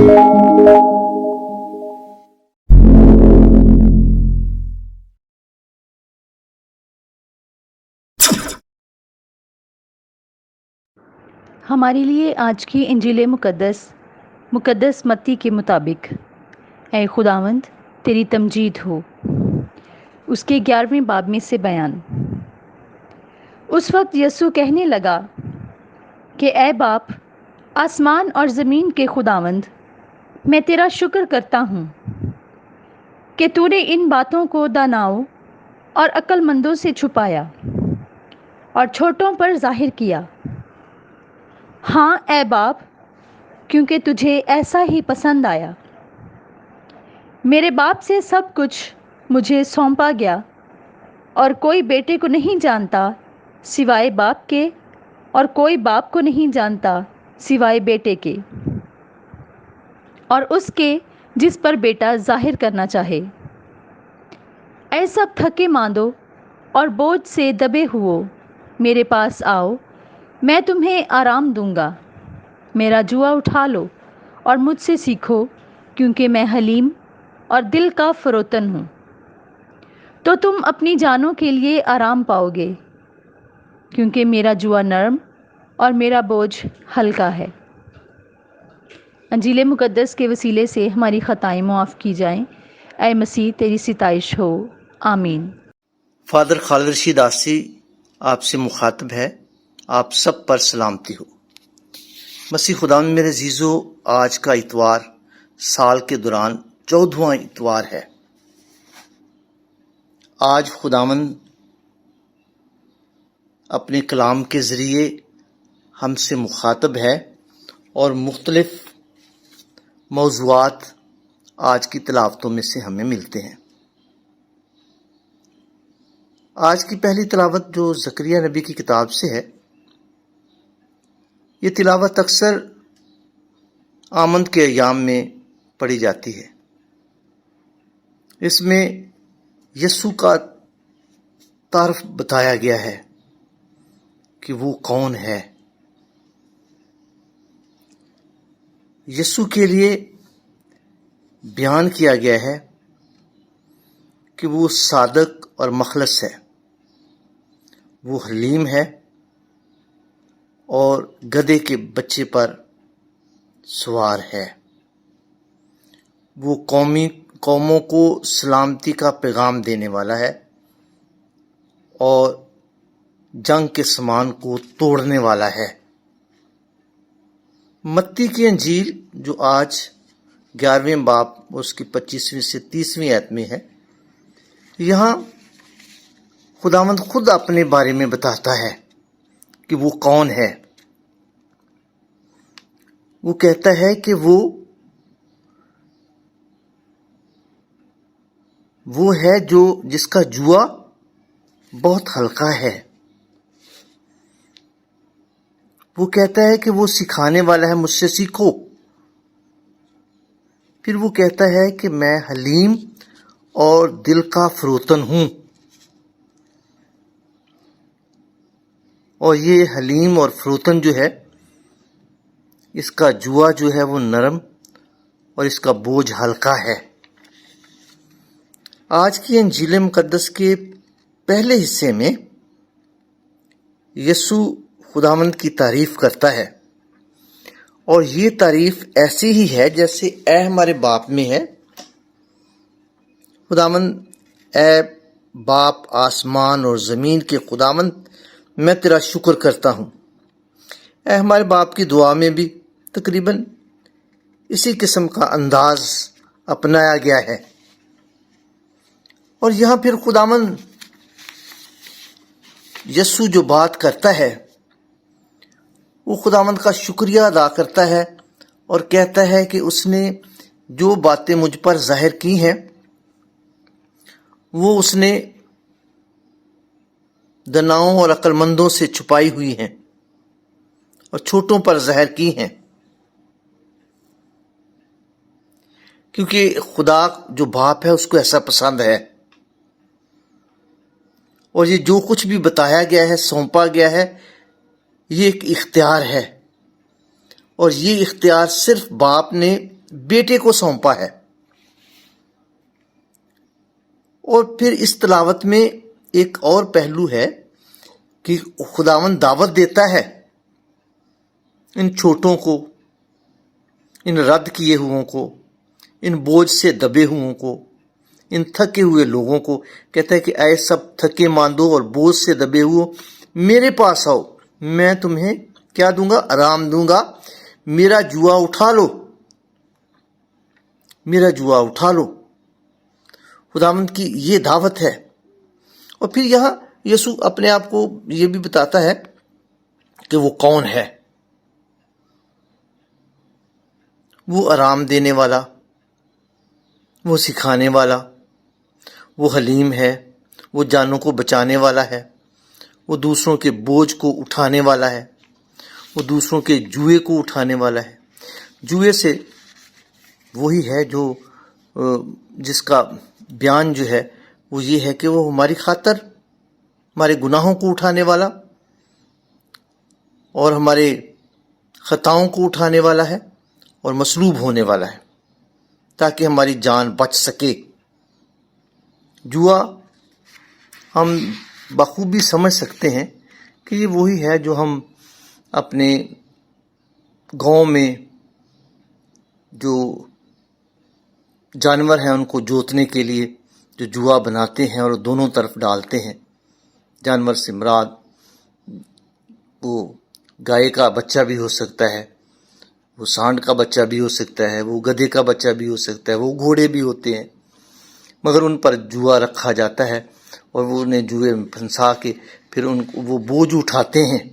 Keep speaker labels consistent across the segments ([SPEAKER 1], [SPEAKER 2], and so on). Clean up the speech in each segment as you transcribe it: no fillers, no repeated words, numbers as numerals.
[SPEAKER 1] ہمارے لیے آج کی انجیل مقدس متی کے مطابق، اے خداوند تیری تمجید ہو، اس کے 11ویں باب میں سے بیان۔ اس وقت یسوع کہنے لگا کہ اے باپ، آسمان اور زمین کے خداوند، میں تیرا شکر کرتا ہوں کہ تو نے ان باتوں کو داناؤں اور عقل مندوں سے چھپایا اور چھوٹوں پر ظاہر کیا۔ ہاں اے باپ، کیونکہ تجھے ایسا ہی پسند آیا۔ میرے باپ سے سب کچھ مجھے سونپا گیا، اور کوئی بیٹے کو نہیں جانتا سوائے باپ کے، اور کوئی باپ کو نہیں جانتا سوائے بیٹے کے، اور اس کے جس پر بیٹا ظاہر کرنا چاہے۔ اے سب تھکے ماندو اور بوجھ سے دبے ہوئو، میرے پاس آؤ، میں تمہیں آرام دوں گا۔ میرا جوا اٹھا لو اور مجھ سے سیکھو، کیونکہ میں حلیم اور دل کا فروتن ہوں، تو تم اپنی جانوں کے لیے آرام پاؤ گے، کیونکہ میرا جوا نرم اور میرا بوجھ ہلکا ہے۔ انجیل مقدس کے وسیلے سے ہماری خطائیں معاف کی جائیں۔ اے مسیح تیری ستائش ہو، آمین۔
[SPEAKER 2] فادر خالد رشید آسی آپ سے مخاطب ہے، آپ سب پر سلامتی ہو۔ مسیح خدا میں میرے عزیزو، آج کا اتوار سال کے دوران 14واں اتوار ہے۔ آج خداوند اپنے کلام کے ذریعے ہم سے مخاطب ہے اور مختلف موضوعات آج کی تلاوتوں میں سے ہمیں ملتے ہیں۔ آج کی پہلی تلاوت جو زکریا نبی کی کتاب سے ہے، یہ تلاوت اکثر آمد کے ایام میں پڑھی جاتی ہے۔ اس میں یسوع کا تعارف بتایا گیا ہے کہ وہ کون ہے۔ یسوع کے لیے بیان کیا گیا ہے کہ وہ صادق اور مخلص ہے، وہ حلیم ہے اور گدھے کے بچے پر سوار ہے۔ وہ قوموں کو سلامتی کا پیغام دینے والا ہے اور جنگ کے سامان کو توڑنے والا ہے۔ متی کی انجیل جو آج 11ویں باب اس کی 25ویں سے 30ویں آیت میں ہے، یہاں خداوند خود اپنے بارے میں بتاتا ہے کہ وہ کون ہے۔ وہ کہتا ہے کہ وہ ہے جس کا جوا بہت ہلکا ہے۔ وہ کہتا ہے کہ وہ سکھانے والا ہے، مجھ سے سیکھو۔ پھر وہ کہتا ہے کہ میں حلیم اور دل کا فروتن ہوں، اور یہ حلیم اور فروتن جو ہے، اس کا جوا جو ہے وہ نرم اور اس کا بوجھ ہلکا ہے۔ آج کی انجیل مقدس کے پہلے حصے میں یسوع خداوند کی تعریف کرتا ہے، اور یہ تعریف ایسی ہی ہے جیسے اے ہمارے باپ میں ہے۔ خداوند، اے باپ آسمان اور زمین کے خداوند، میں تیرا شکر کرتا ہوں۔ اے ہمارے باپ کی دعا میں بھی تقریباً اسی قسم کا انداز اپنایا گیا ہے، اور یہاں پھر خداوند یسوع جو بات کرتا ہے وہ خداوند کا شکریہ ادا کرتا ہے اور کہتا ہے کہ اس نے جو باتیں مجھ پر ظاہر کی ہیں وہ اس نے دناؤں اور عقل مندوں سے چھپائی ہوئی ہیں اور چھوٹوں پر ظاہر کی ہیں، کیونکہ خدا جو باپ ہے اس کو ایسا پسند ہے، اور یہ جو کچھ بھی بتایا گیا ہے، سونپا گیا ہے، یہ ایک اختیار ہے، اور یہ اختیار صرف باپ نے بیٹے کو سونپا ہے. اور پھر اس تلاوت میں ایک اور پہلو ہے کہ خداوند دعوت دیتا ہے ان چھوٹوں کو، ان رد کیے ہوئوں کو، ان بوجھ سے دبے ہوئوں کو، ان تھکے ہوئے لوگوں کو. کہتا ہے کہ اے سب تھکے ماندو اور بوجھ سے دبے ہوئے میرے پاس آؤ، میں تمہیں کیا دوں گا؟ آرام دوں گا. میرا جوا اٹھا لو، میرا جوا اٹھا لو. خداوند کی یہ دعوت ہے. اور پھر یہاں یسوع اپنے آپ کو یہ بھی بتاتا ہے کہ وہ کون ہے. وہ آرام دینے والا، وہ سکھانے والا، وہ حلیم ہے، وہ جانوں کو بچانے والا ہے، وہ دوسروں کے بوجھ کو اٹھانے والا ہے، وہ دوسروں کے جوئے کو اٹھانے والا ہے. جوئے سے وہی ہے جو جس کا بیان جو ہے وہ یہ ہے کہ وہ ہماری خاطر ہمارے گناہوں کو اٹھانے والا اور ہمارے خطاؤں کو اٹھانے والا ہے اور مصلوب ہونے والا ہے تاکہ ہماری جان بچ سکے. جوا ہم بخوبی سمجھ سکتے ہیں کہ یہ وہی ہے جو ہم اپنے گاؤں میں جو جانور ہیں ان کو جوتنے کے لیے جو جوا بناتے ہیں اور دونوں طرف ڈالتے ہیں. جانور سے مراد وہ گائے کا بچہ بھی ہو سکتا ہے، وہ سانڈ کا بچہ بھی ہو سکتا ہے، وہ گدھے کا بچہ بھی ہو سکتا ہے، وہ گھوڑے بھی ہوتے ہیں، مگر ان پر جوا رکھا جاتا ہے اور وہ انہیں جوئے میں پھنسا کے پھر ان کو وہ بوجھ اٹھاتے ہیں.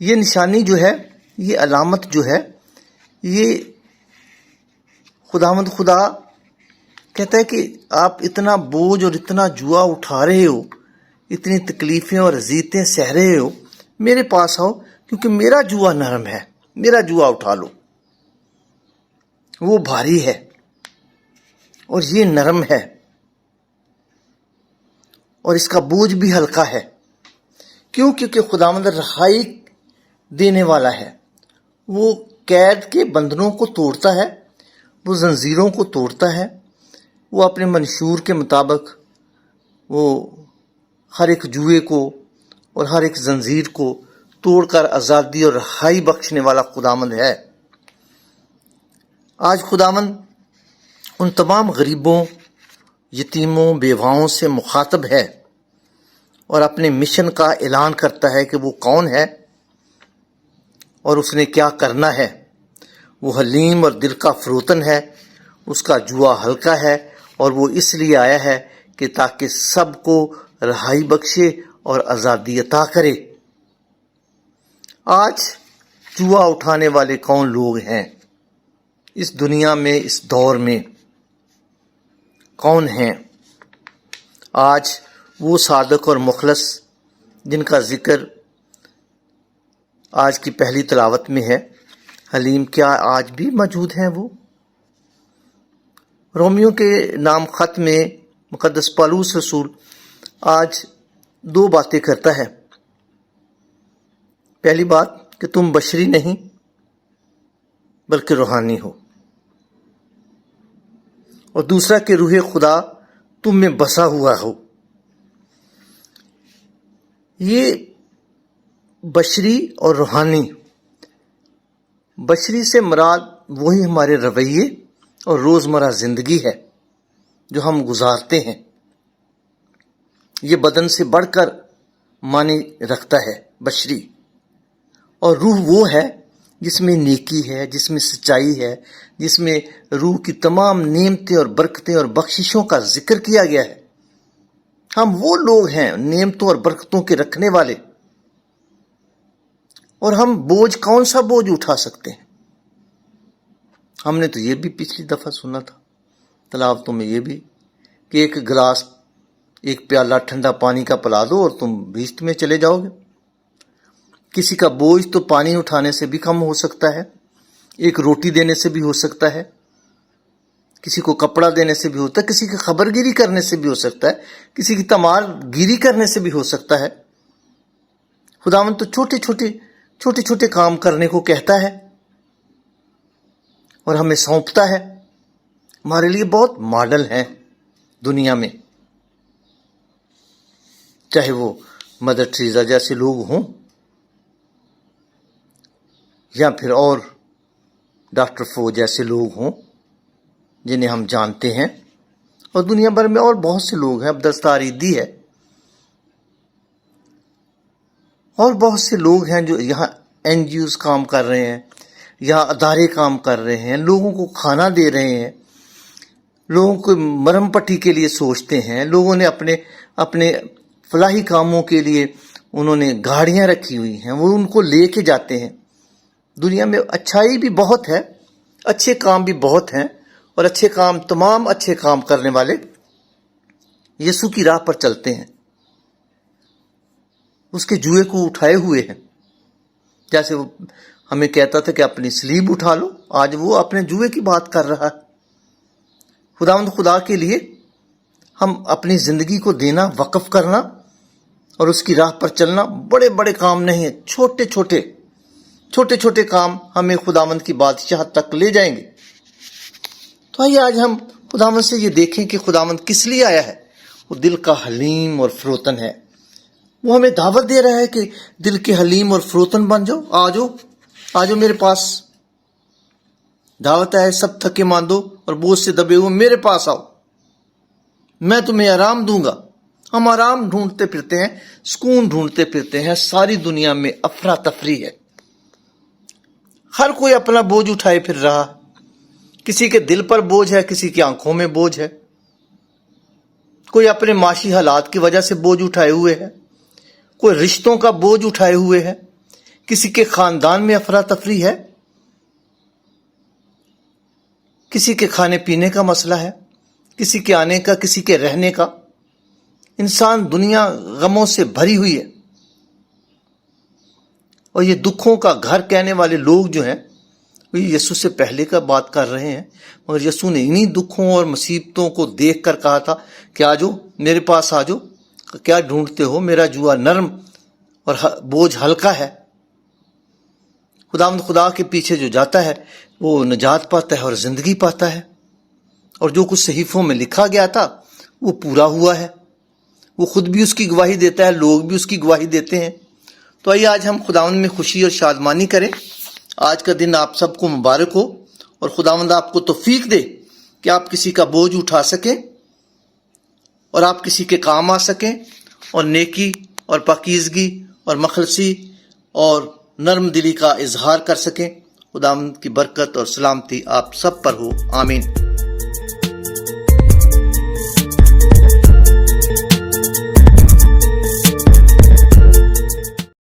[SPEAKER 2] یہ نشانی جو ہے، یہ علامت جو ہے، یہ خداوند خدا کہتا ہے کہ آپ اتنا بوجھ اور اتنا جوا اٹھا رہے ہو، اتنی تکلیفیں اور اذیتیں سہ رہے ہو، میرے پاس آؤ کیونکہ میرا جوا نرم ہے، میرا جوا اٹھا لو. وہ بھاری ہے اور یہ نرم ہے اور اس کا بوجھ بھی ہلکا ہے. کیوں؟ کیونکہ خداوند رہائی دینے والا ہے. وہ قید کے بندھنوں کو توڑتا ہے، وہ زنجیروں کو توڑتا ہے، وہ اپنے منشور کے مطابق وہ ہر ایک جوئے کو اور ہر ایک زنجیر کو توڑ کر آزادی اور رہائی بخشنے والا خداوند ہے. آج خداوند ان تمام غریبوں، یتیموں، بیواؤں سے مخاطب ہے اور اپنے مشن کا اعلان کرتا ہے کہ وہ کون ہے اور اس نے کیا کرنا ہے. وہ حلیم اور دل کا فروتن ہے، اس کا جوا ہلکا ہے اور وہ اس لیے آیا ہے کہ تاکہ سب کو رہائی بخشے اور آزادی عطا کرے. آج جوا اٹھانے والے کون لوگ ہیں اس دنیا میں، اس دور میں کون ہیں؟ آج وہ صادق اور مخلص جن کا ذکر آج کی پہلی تلاوت میں ہے، حلیم، کیا آج بھی موجود ہیں؟ وہ رومیو کے نام خط میں مقدس پالوس رسول آج دو باتیں کرتا ہے. پہلی بات کہ تم بشری نہیں بلکہ روحانی ہو، اور دوسرا کہ روح خدا تم میں بسا ہوا ہو. یہ بشری اور روحانی، بشری سے مراد وہی ہمارے رویے اور روزمرہ زندگی ہے جو ہم گزارتے ہیں. یہ بدن سے بڑھ کر معنی رکھتا ہے بشری. اور روح وہ ہے جس میں نیکی ہے، جس میں سچائی ہے، جس میں روح کی تمام نعمتیں اور برکتیں اور بخششوں کا ذکر کیا گیا ہے. ہم وہ لوگ ہیں نعمتوں اور برکتوں کے رکھنے والے. اور ہم بوجھ، کون سا بوجھ اٹھا سکتے ہیں؟ ہم نے تو یہ بھی پچھلی دفعہ سنا تھا تلاوتوں میں، یہ بھی کہ ایک گلاس، ایک پیالہ ٹھنڈا پانی کا پلا دو اور تم بھیشت میں چلے جاؤ گے. کسی کا بوجھ تو پانی اٹھانے سے بھی کم ہو سکتا ہے، ایک روٹی دینے سے بھی ہو سکتا ہے، کسی کو کپڑا دینے سے بھی ہوتا ہے، کسی کی خبر گیری کرنے سے بھی ہو سکتا ہے، کسی کی تمار گیری کرنے سے بھی ہو سکتا ہے. خداوند تو چھوٹے چھوٹے کام کرنے کو کہتا ہے. اور ہمیں سونپتا ہے، ہمارے لیے بہت ماڈل ہیں دنیا میں، چاہے وہ مدر ٹریزا جیسے لوگ ہوں یا پھر اور ڈاکٹر فو جیسے لوگ ہوں جنہیں ہم جانتے ہیں، اور دنیا بھر میں اور بہت سے لوگ ہیں، عبدالستار ایدھی ہے، اور بہت سے لوگ ہیں جو یہاں این جی اوز کام کر رہے ہیں، یہاں ادارے کام کر رہے ہیں، لوگوں کو کھانا دے رہے ہیں، لوگوں کو مرہم پٹی کے لیے سوچتے ہیں، لوگوں نے اپنے فلاحی کاموں کے لیے انہوں نے گاڑیاں رکھی ہوئی ہیں، وہ ان کو لے کے جاتے ہیں۔ دنیا میں اچھائی بھی بہت ہے، اچھے کام بھی بہت ہیں، اور اچھے کام، تمام اچھے کام کرنے والے یسوع کی راہ پر چلتے ہیں، اس کے جوئے کو اٹھائے ہوئے ہیں۔ جیسے وہ ہمیں کہتا تھا کہ اپنی سلیب اٹھا لو، آج وہ اپنے جوئے کی بات کر رہا ہے۔ خداوند خدا کے لیے ہم اپنی زندگی کو دینا، وقف کرنا اور اس کی راہ پر چلنا بڑے بڑے کام نہیں ہیں، چھوٹے چھوٹے کام ہمیں خداوند کی بادشاہت تک لے جائیں گے۔ تو آئیے آج ہم خداوند سے یہ دیکھیں کہ خداوند کس لیے آیا ہے۔ وہ دل کا حلیم اور فروتن ہے، وہ ہمیں دعوت دے رہا ہے کہ دل کے حلیم اور فروتن بن جاؤ، آ جاؤ میرے پاس۔ دعوت ہے، سب تھکے ماندو اور بوجھ سے دبے ہوئے میرے پاس آؤ، میں تمہیں آرام دوں گا۔ ہم آرام ڈھونڈتے پھرتے ہیں، سکون ڈھونڈتے پھرتے ہیں، ساری دنیا میں افراتفری ہے، ہر کوئی اپنا بوجھ اٹھائے پھر رہا، کسی کے دل پر بوجھ ہے، کسی کی آنکھوں میں بوجھ ہے، کوئی اپنے معاشی حالات کی وجہ سے بوجھ اٹھائے ہوئے ہے، کوئی رشتوں کا بوجھ اٹھائے ہوئے ہے، کسی کے خاندان میں افراتفری ہے، کسی کے کھانے پینے کا مسئلہ ہے، کسی کے آنے کا، کسی کے رہنے کا۔ انسان دنیا غموں سے بھری ہوئی ہے، اور یہ دکھوں کا گھر کہنے والے لوگ جو ہیں وہ یسوع سے پہلے کا بات کر رہے ہیں، مگر یسوع نے انہی دکھوں اور مصیبتوں کو دیکھ کر کہا تھا کہ آ جاؤ میرے پاس، آ جاؤ، کیا ڈھونڈتے ہو، میرا جوا نرم اور بوجھ ہلکا ہے۔ خداوند خدا کے پیچھے جو جاتا ہے وہ نجات پاتا ہے اور زندگی پاتا ہے، اور جو کچھ صحیفوں میں لکھا گیا تھا وہ پورا ہوا ہے، وہ خود بھی اس کی گواہی دیتا ہے، لوگ بھی اس کی گواہی دیتے ہیں۔ تو آئیے آج ہم خداوند میں خوشی اور شادمانی کریں۔ آج کا دن آپ سب کو مبارک ہو، اور خداوند آپ کو توفیق دے کہ آپ کسی کا بوجھ اٹھا سکیں اور آپ کسی کے کام آ سکیں، اور نیکی اور پاکیزگی اور مخلصی اور نرم دلی کا اظہار کر سکیں۔ خداوند کی برکت اور سلامتی آپ سب پر ہو، آمین۔